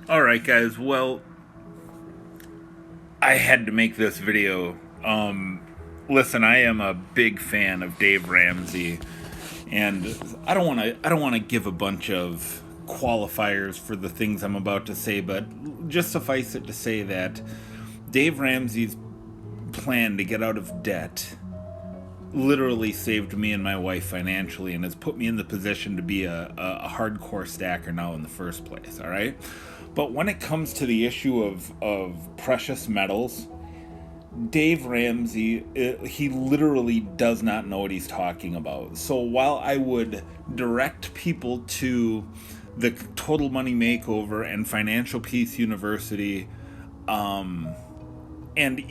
All right, guys. Well, I had to make this video. Listen, I am a big fan of Dave Ramsey, and I don't want to give a bunch of qualifiers for the things I'm about to say, but just suffice it to say that Dave Ramsey's plan to get out of debt literally saved me and my wife financially and has put me in the position to be a hardcore stacker now in the first place, all right? But when it comes to the issue of precious metals, Dave Ramsey, he literally does not know what he's talking about. So while I would direct people to the Total Money Makeover and Financial Peace University, and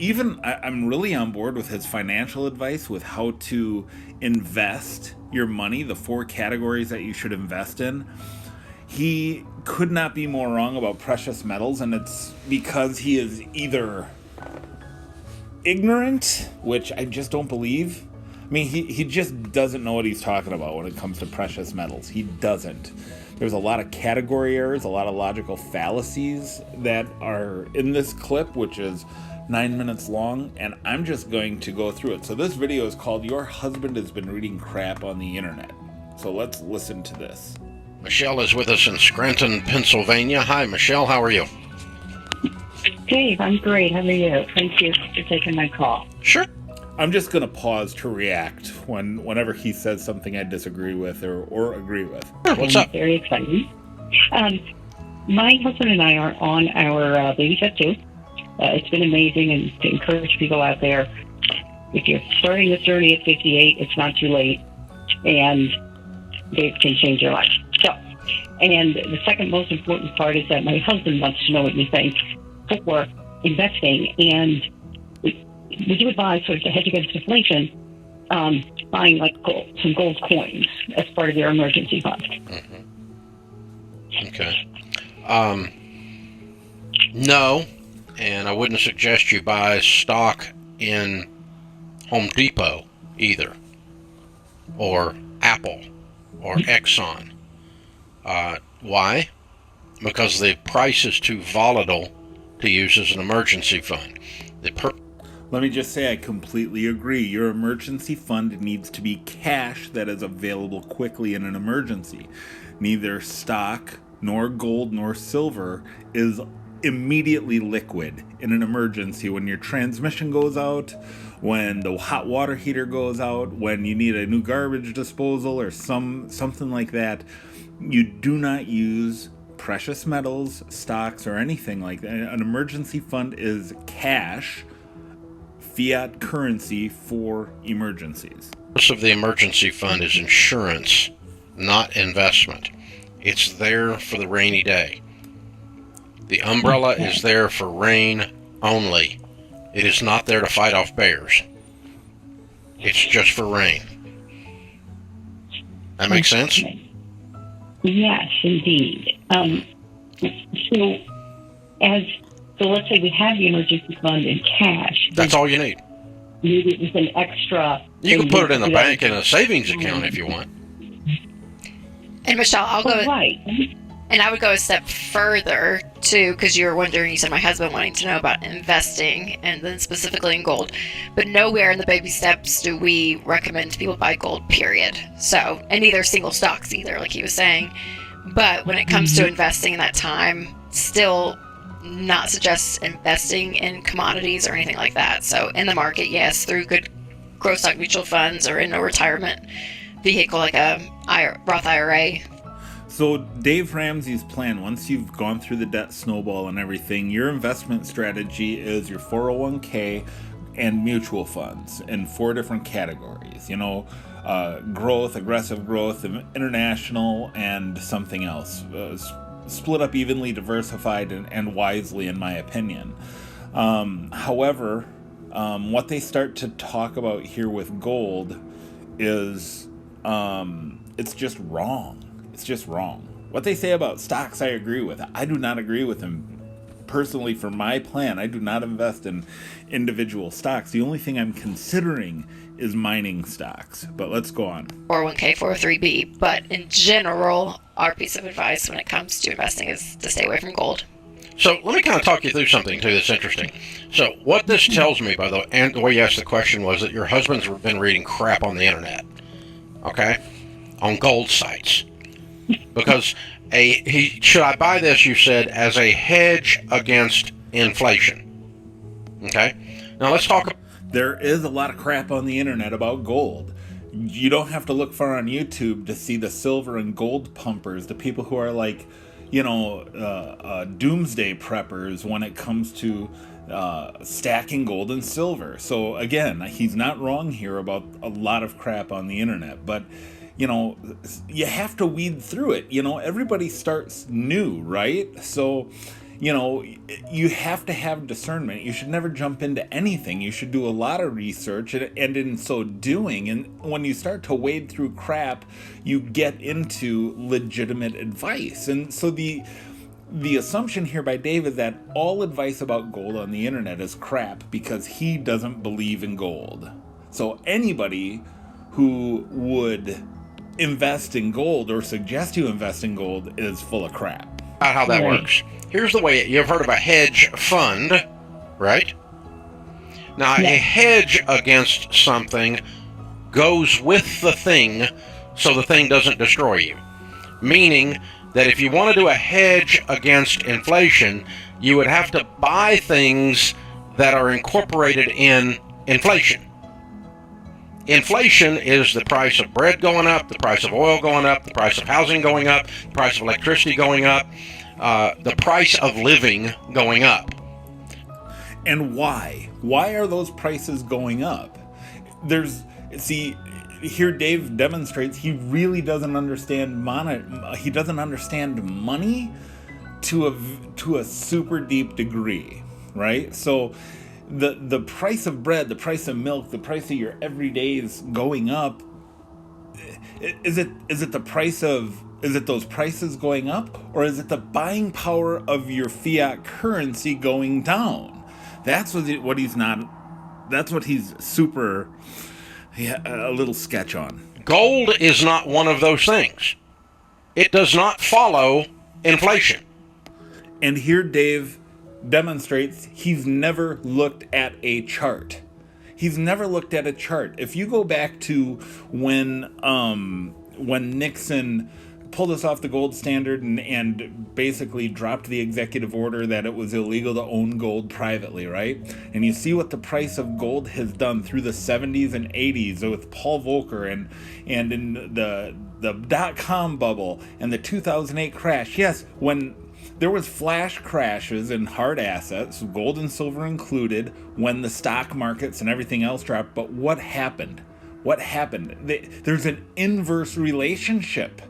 even I'm really on board with his financial advice with how to invest your money, the four categories that you should invest in. He could not be more wrong about precious metals, and it's because he is either ignorant, which I just don't believe. I mean, he just doesn't know what he's talking about when it comes to precious metals. He doesn't. There's a lot of category errors, a lot of logical fallacies that are in this clip, which is 9 minutes long, and I'm just going to go through it. So this video is called Your Husband Has Been Reading Crap on the Internet. So let's listen to this. Michelle is with us in Scranton, Pennsylvania. Hi, Michelle. How are you? Dave, I'm great. How are you? Thank you for taking my call. Sure. I'm just going to pause to react whenever he says something I disagree with or agree with. What's up? Very exciting. My husband and I are on our baby step 2. It's been amazing, and to encourage people out there, if you're starting this journey at 58, it's not too late, and it can change your life. So, and the second most important part is that my husband wants to know what you think for investing, and we do advise sort of to hedge against inflation, buying like gold, some gold coins as part of your emergency fund. Mm-hmm. Okay. No, and I wouldn't suggest you buy stock in Home Depot either, or Apple, or Exxon. Why? Because the price is too volatile to use as an emergency fund. Let me just say I completely agree. Your emergency fund needs to be cash that is available quickly in an emergency. Neither stock, nor gold, nor silver is immediately liquid in an emergency. When your transmission goes out, when the hot water heater goes out, when you need a new garbage disposal or something like that, you do not use precious metals, stocks, or anything like that. An emergency fund is cash, fiat currency for emergencies. Purpose of the emergency fund is insurance, not investment. It's there for the rainy day. The umbrella is there for rain only. It is not there to fight off bears. It's just for rain. That makes sense? Yes, indeed. So let's say we have the emergency fund in cash. That's all you need. Maybe it was an extra. You can put it in the bank in a savings account if you want. And Michelle, I'll go. Right. And I would go a step further too, because you were wondering. You said my husband wanting to know about investing, and then specifically in gold. But nowhere in the baby steps do we recommend people buy gold. Period. So, and neither single stocks either, like he was saying. But when it comes to investing in that time, still not suggest investing in commodities or anything like that. So in the market, yes, through good growth stock mutual funds or in a retirement vehicle like a Roth IRA. So Dave Ramsey's plan, once you've gone through the debt snowball and everything, your investment strategy is your 401k and mutual funds in 4 different categories. Growth, aggressive growth, international, and something else. Split up evenly, diversified, and wisely, in my opinion. However, what they start to talk about here with gold is it's just wrong. It's just wrong. What they say about stocks, I agree with. I do not agree with them. Personally, for my plan, I do not invest in individual stocks. The only thing I'm considering is mining stocks. But let's go on. 401k, 403b. But in general, our piece of advice when it comes to investing is to stay away from gold. So let me kind of talk you through something too that's interesting. So what this tells me, by the way, and the way you asked the question was that your husband's been reading crap on the internet, okay, on gold sites, because should I buy this? You said as a hedge against inflation. Okay, now let's talk. There is a lot of crap on the internet about gold. You don't have to look far on YouTube to see the silver and gold pumpers, the people who are like, doomsday preppers when it comes to stacking gold and silver. So again, he's not wrong here about a lot of crap on the internet, but you have to weed through it. Everybody starts new, right? So you have to have discernment. You should never jump into anything. You should do a lot of research, and in so doing, and when you start to wade through crap, you get into legitimate advice. And so the assumption here by Dave is that all advice about gold on the internet is crap because he doesn't believe in gold. So anybody who would invest in gold or suggest you invest in gold is full of crap. How that works. Here's the way. You've heard of a hedge fund, right? Now, a hedge against something goes with the thing so the thing doesn't destroy you. Meaning that if you want to do a hedge against inflation, you would have to buy things that are incorporated in inflation. Inflation is the price of bread going up, the price of oil going up, the price of housing going up, the price of electricity going up, the price of living going up. And why? Why are those prices going up? Here Dave demonstrates he really doesn't understand he doesn't understand money to a super deep degree, right? So the price of bread, the price of milk, the price of your everydays going up. Is it those prices going up, or is it the buying power of your fiat currency going down? That's what he's super a little sketch on. Gold is not one of those things. It does not follow inflation. And here Dave demonstrates he's never looked at a chart. He's never looked at a chart. If you go back to when Nixon pulled us off the gold standard and basically dropped the executive order that it was illegal to own gold privately, right? And you see what the price of gold has done through the 70s and 80s with Paul Volcker and in the dot-com bubble and the 2008 crash. Yes, when there was flash crashes in hard assets, gold and silver included, when the stock markets and everything else dropped. But what happened? There's an inverse relationship.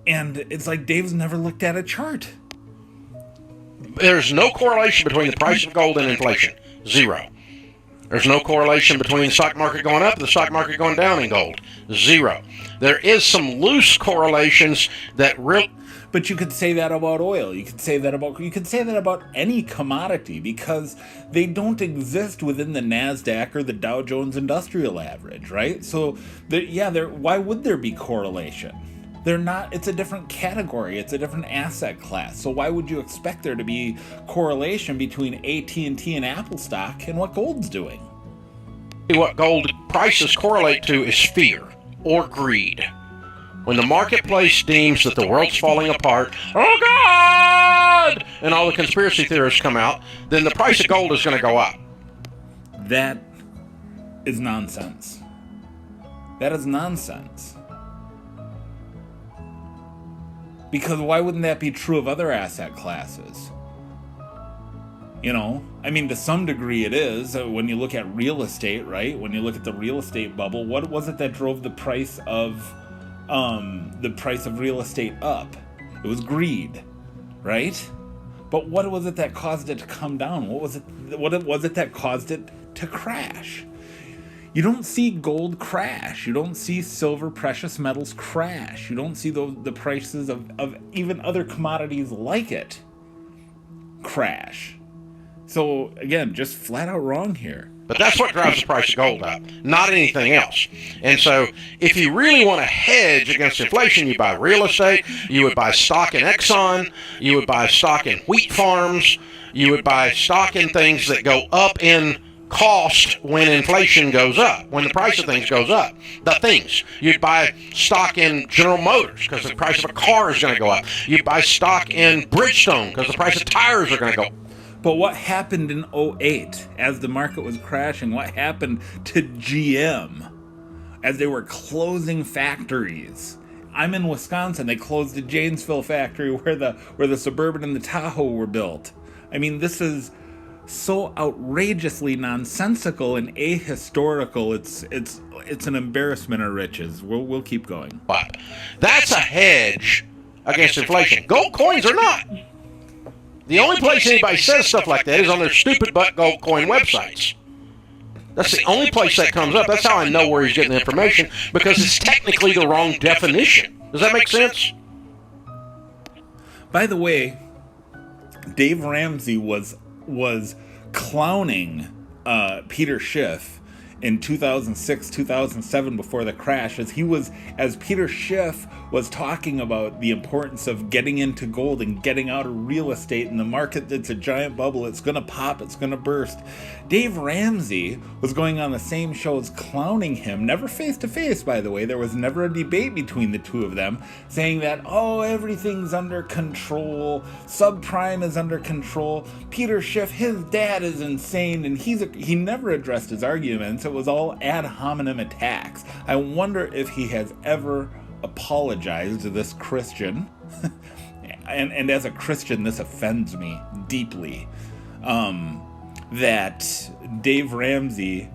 And it's like Dave's never looked at a chart. There's no correlation between the price of gold and inflation. Zero. There's no correlation between the stock market going up and the stock market going down in gold. Zero. There is some loose correlations that But you could say that about oil. You could say that about any commodity, because they don't exist within the NASDAQ or the Dow Jones Industrial Average, right? So, why would there be correlation? They're not. It's a different category. It's a different asset class. So why would you expect there to be correlation between AT&T and Apple stock and what gold's doing? What gold prices correlate to is fear or greed. When the marketplace deems that the world's falling apart, oh God, and all the conspiracy theorists come out, then the price of gold is going to go up. That is nonsense. That is nonsense. Because why wouldn't that be true of other asset classes? To some degree it is. When you look at real estate, right? When you look at the real estate bubble, what was it that drove the price of real estate up? It was greed, right? But what was it that caused it to come down? What was it that caused it to crash? You don't see gold crash. You don't see silver, precious metals crash. You don't see the prices of even other commodities like it crash. So again, just flat out wrong here. But that's what drives the price of gold up, not anything else. And so if you really want to hedge against inflation, you buy real estate, you would buy stock in Exxon, you would buy stock in wheat farms, you would buy stock in things that go up in cost when inflation goes up, when the price of things goes up. The things. You'd buy stock in General Motors because the price of a car is going to go up. You'd buy stock in Bridgestone because the price of tires are going to go up. But what happened in '08 as the market was crashing? What happened to GM as they were closing factories? I'm in Wisconsin. They closed the Janesville factory where the Suburban and the Tahoe were built. I mean, this is so outrageously nonsensical and ahistorical. It's an embarrassment of riches. We'll keep going. But that's a hedge against inflation. Gold coins are not. The only place anybody says stuff like that is on their stupid butt gold coin websites. That's the only place that comes up. That's how I know where he's getting the information, because it's technically the wrong definition. Does that make sense? By the way, Dave Ramsey was clowning Peter Schiff in 2006, 2007 before the crash, as Peter Schiff was talking about the importance of getting into gold and getting out of real estate in the market. That's a giant bubble. It's going to pop. It's going to burst. Dave Ramsey was going on the same shows clowning him, never face to face, by the way. There was never a debate between the two of them, saying that, oh, everything's under control. Subprime is under control. Peter Schiff, his dad is insane, and he never addressed his arguments. It was all ad hominem attacks. I wonder if he has ever apologized to this Christian. and as a Christian, this offends me deeply. That Dave Ramsey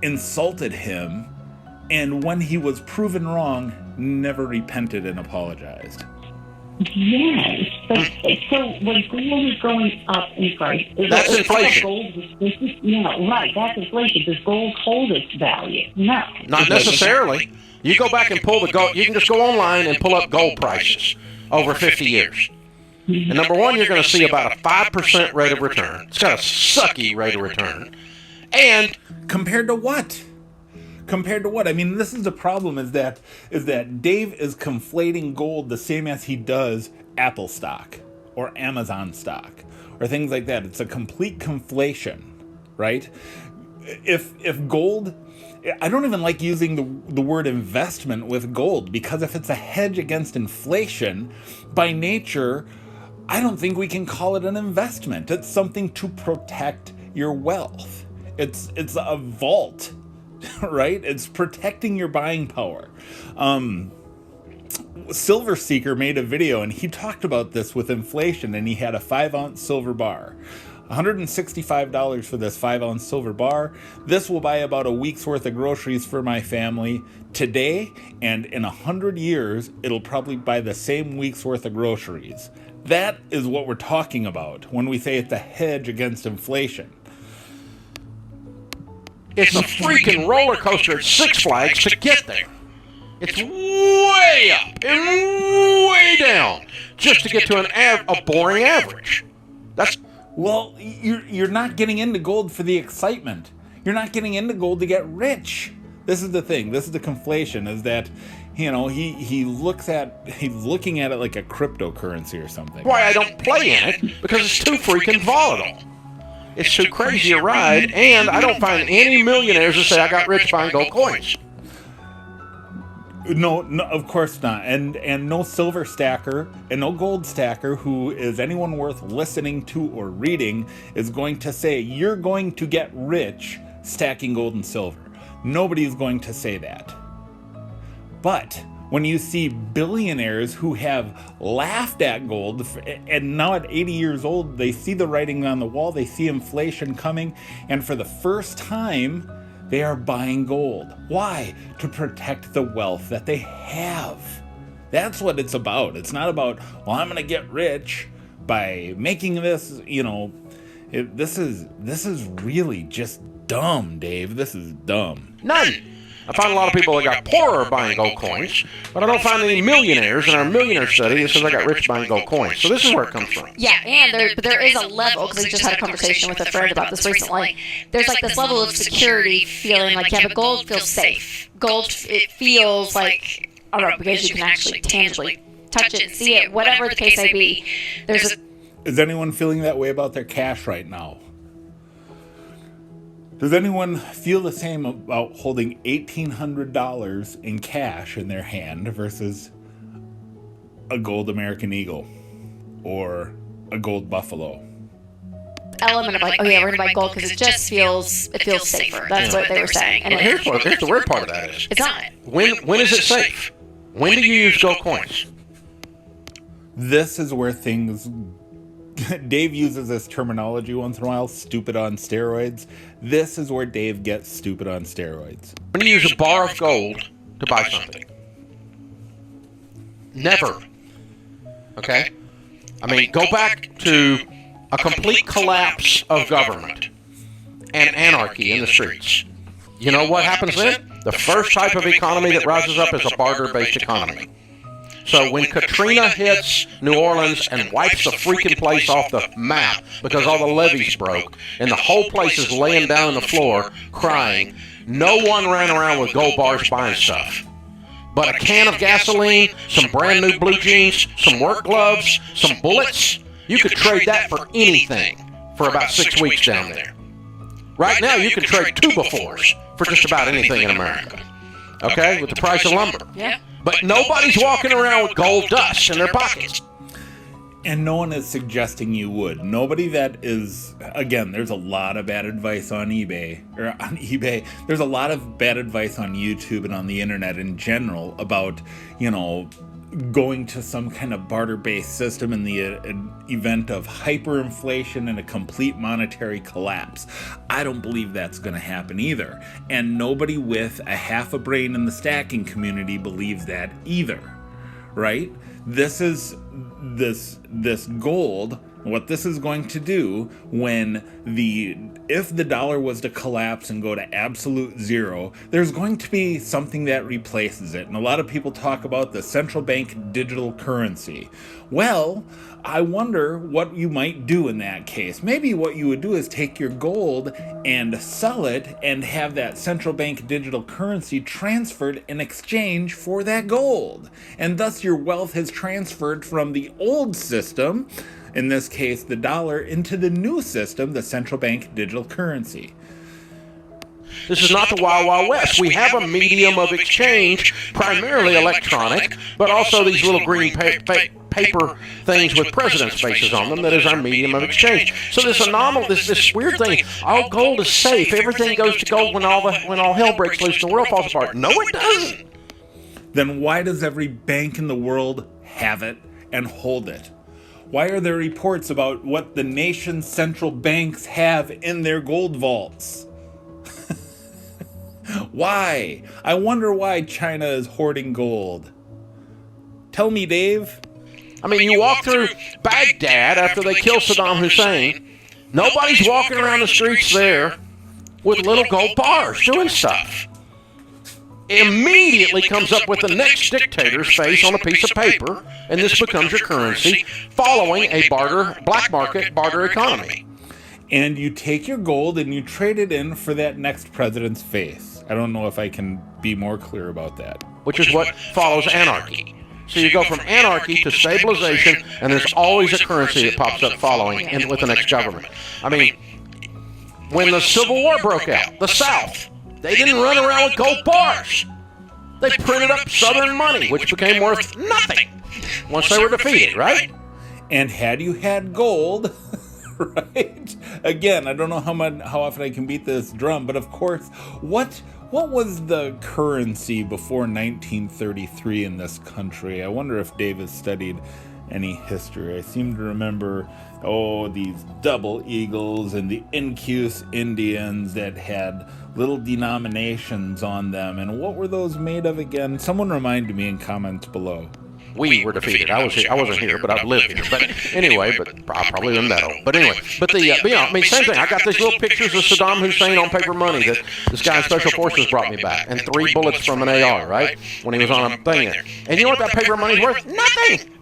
insulted him, and when he was proven wrong, never repented and apologized. Yes, but so when gold is going up in price, that's inflation. Right, that's inflation. Does gold hold its value? No, not necessarily. You go back and pull the gold. You can just go online and pull up gold prices over 50 years. And number one, you're going to see about a 5% rate of return. It's got a sucky rate of return. And compared to what? Compared to what? I mean, this is the problem, is that Dave is conflating gold the same as he does Apple stock or Amazon stock or things like that. It's a complete conflation, right? If gold, I don't even like using the word investment with gold, because if it's a hedge against inflation, by nature, I don't think we can call it an investment. It's something to protect your wealth. It's a vault, right? It's protecting your buying power. Silver Seeker made a video and he talked about this with inflation, and he had a 5-ounce silver bar. $165 for this 5-ounce silver bar. This will buy about a week's worth of groceries for my family today, and in 100 years, it'll probably buy the same week's worth of groceries. That is what we're talking about when we say it's a hedge against inflation. It's a freaking roller coaster at Six Flags to get there. It's way up and way down just to get to a boring average. Well, you're not getting into gold for the excitement. You're not getting into gold to get rich. This is the thing. This is the conflation, is that, you know, he's looking at it like a cryptocurrency or something. Why I don't play in it, because it's too freaking volatile. It's too crazy a ride, and I don't find any millionaires who say I got rich buying gold coins. No, of course not. And no silver stacker and no gold stacker who is anyone worth listening to or reading is going to say you're going to get rich stacking gold and silver. Nobody's going to say that. But when you see billionaires who have laughed at gold, and now at 80 years old, they see the writing on the wall, they see inflation coming, and for the first time, they are buying gold. Why? To protect the wealth that they have. That's what it's about. It's not about, well, I'm going to get rich by making this, you know. This is really just dumb, Dave. This is dumb. None. I find a lot of people that got poorer buying gold coins, but I don't find any millionaires in our millionaire study that says I got rich buying gold coins. So this is where it comes from. Yeah, and there is a level, because I just had a conversation with a friend about this recently. There's like this level of security feeling like, yeah, but gold feels safe. Gold, it feels like, I don't know, because you can actually tangibly touch it and see it, whatever the case may be. Is anyone feeling that way about their cash right now? Does anyone feel the same about holding $1,800 in cash in their hand versus a gold American Eagle or a gold Buffalo? Element of like, oh yeah, we're gonna buy gold because it feels safer. That's what they were saying. And here's the weird part of that is, it's not. When is it safe? When do you use gold coins? This is where things... Dave uses this terminology once in a while, stupid on steroids. This is where Dave gets stupid on steroids. When you use a bar of gold to buy something. Never. Okay? I mean, go back to a complete collapse of government and anarchy in the streets. You know what happens then? The first type of economy that rises up is a barter-based economy. So when Katrina hits New Orleans and wipes the freaking place off the map because all the levees broke and the whole place is laying down on the floor crying, no one ran around with gold bars buying stuff. But a can of gasoline, some brand new blue jeans, some work gloves, some bullets, you could trade that for anything for about 6 weeks down there. Right now you can trade 2x4s for just about anything in America. Okay? With the price of lumber. Yeah. But nobody's walking around with gold dust in their pockets. And no one is suggesting you would. Nobody that is... Again, there's a lot of bad advice on eBay. There's a lot of bad advice on YouTube and on the internet in general about, going to some kind of barter-based system in the event of hyperinflation and a complete monetary collapse. I don't believe that's going to happen either. And nobody with a half a brain in the stacking community believes that either. Right? This gold, what this is going to do if the dollar was to collapse and go to absolute zero, there's going to be something that replaces it. And a lot of people talk about the central bank digital currency. Well, I wonder what you might do in that case. Maybe what you would do is take your gold and sell it and have that central bank digital currency transferred in exchange for that gold. And thus your wealth has transferred from the old system, in this case the dollar, into the new system, the central bank digital currency. This is not the Wild Wild West. We have a medium of exchange, primarily electronic, but also these little green paper things with presidents' faces on them that is our medium of exchange. So this anomaly, this weird thing, all gold is safe. Everything goes to gold when all hell breaks loose and the world falls apart. No, it doesn't. Then why does every bank in the world have it and hold it? Why are there reports about what the nation's central banks have in their gold vaults? Why? I wonder why China is hoarding gold. Tell me, Dave. I mean, you walk through Baghdad after they kill Saddam Hussein, nobody's walking around the streets there with little gold bars doing stuff. Immediately comes up with the next dictator's face on a piece of paper, and this becomes your currency, following a black market barter economy. And you take your gold and you trade it in for that next president's face. I don't know if I can be more clear about that. Which is what follows anarchy. So you go from anarchy to stabilization, and there's always a currency that pops up following with the next government. I mean, when the Civil War broke out, the South, they didn't run around with gold bars. They printed up Southern money, which became worth nothing once they were defeated, right? And had you had gold, right? Again, I don't know how often I can beat this drum, but of course, what was the currency before 1933 in this country? I wonder if Dave has studied any history. I seem to remember, these double eagles and the Incuse Indians that had little denominations on them. And what were those made of again? Someone remind me in comments below. we were defeated. I wasn't here, but I've lived here. But anyway, but I probably didn't know. But anyway, but I mean, same thing. I got these little pictures of Saddam Hussein on paper money that this guy in Special Forces brought me back, and 3 bullets from an AR, right, when he was on a thing there. And you know what that paper money's worth? Nothing.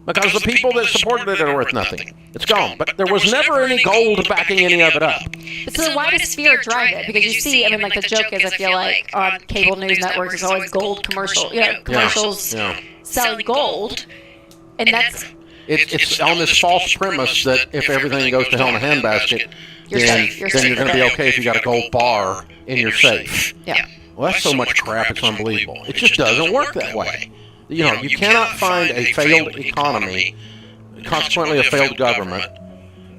Because the people that supported it are worth nothing. It's gone. But there was never any gold backing any of it up. But so why does fear drive it? Because you see, I mean, like the joke is, I feel like on cable news networks, there's always gold commercials selling gold, and that's it's on this false premise that if everything goes to hell in a handbasket, then you're going to be okay if you got a gold bar in your safe. Yeah. Well, that's so much crap. It's unbelievable. It just doesn't work that way. You know, you cannot find a failed economy, consequently a failed government,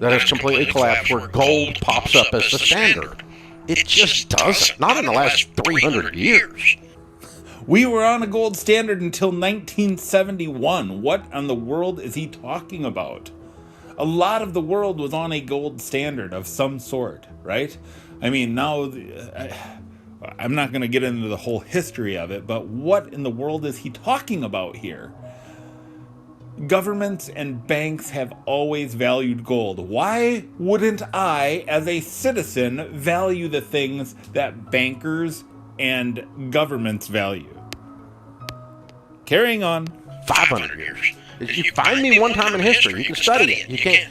that has completely collapsed where gold pops up as the standard. It just doesn't. Not in the last 300 years. We were on a gold standard until 1971. What in the world is he talking about? A lot of the world was on a gold standard of some sort, right? I mean, now... I'm not going to get into the whole history of it, but what in the world is he talking about here? Governments and banks have always valued gold. Why wouldn't I, as a citizen, value the things that bankers and governments value? Carrying on. 500 years. You find me one time in history, you can study it. You can't,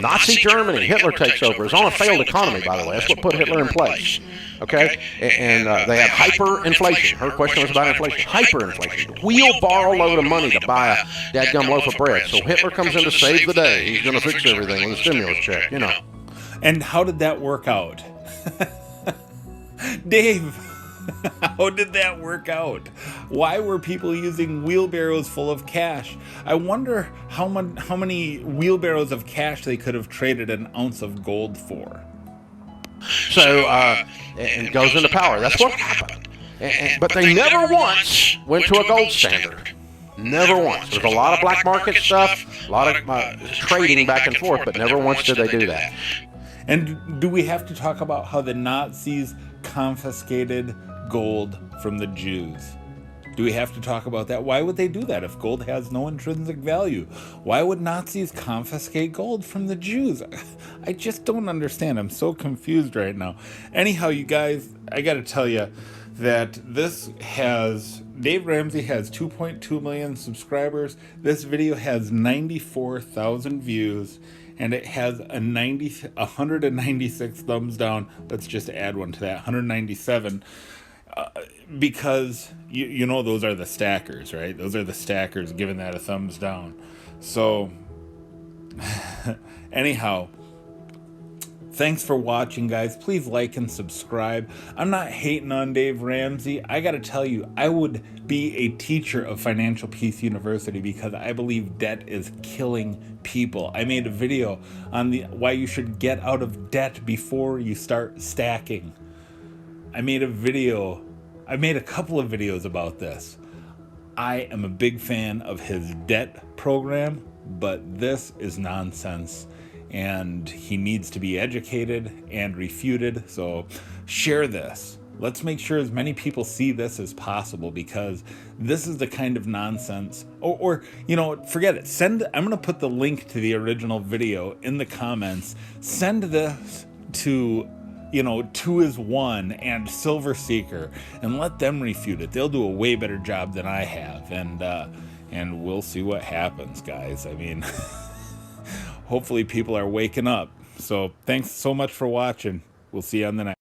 Nazi Germany, Hitler takes over. It's on a failed economy, by the way. That's what put Hitler in place. Okay? And they have hyperinflation. Her question was about inflation. Hyperinflation. Wheelbarrow load of money to buy a dadgum loaf of bread. So Hitler comes in to save the day. He's going to fix everything with a stimulus check, And how did that work out? Dave, how did that work out? Why were people using wheelbarrows full of cash? I wonder how many wheelbarrows of cash they could have traded an ounce of gold for. So, it goes into power. That's what happened. But they never once went to a gold standard. Never once. There's a lot of black market stuff, a lot of trading back and forth, but never once did they do that. And do we have to talk about how the Nazis confiscated gold from the Jews? Do we have to talk about that? Why would they do that if gold has no intrinsic value? Why would Nazis confiscate gold from the Jews? I just don't understand. I'm so confused right now. Anyhow, you guys, I got to tell you that Dave Ramsey has 2.2 million subscribers. This video has 94,000 views, and it has 196 thumbs down. Let's just add one to that, 197. Because you know those are the stackers, right? Those are the stackers giving that a thumbs down. So anyhow, thanks for watching, guys. Please like and subscribe. I'm not hating on Dave Ramsey. I gotta tell you, I would be a teacher of Financial Peace University because I believe debt is killing people. I made a video on why you should get out of debt before you start stacking. I made a couple of videos about this. I am a big fan of his debt program, but this is nonsense, and he needs to be educated and refuted. So share this. Let's make sure as many people see this as possible, because this is the kind of nonsense. Or forget it. I'm going to put the link to the original video in the comments. Send this to 2 is 1 and Silver Seeker, and let them refute it. They'll do a way better job than I have, and we'll see what happens, guys. I mean, hopefully people are waking up. So thanks so much for watching. We'll see you on the next.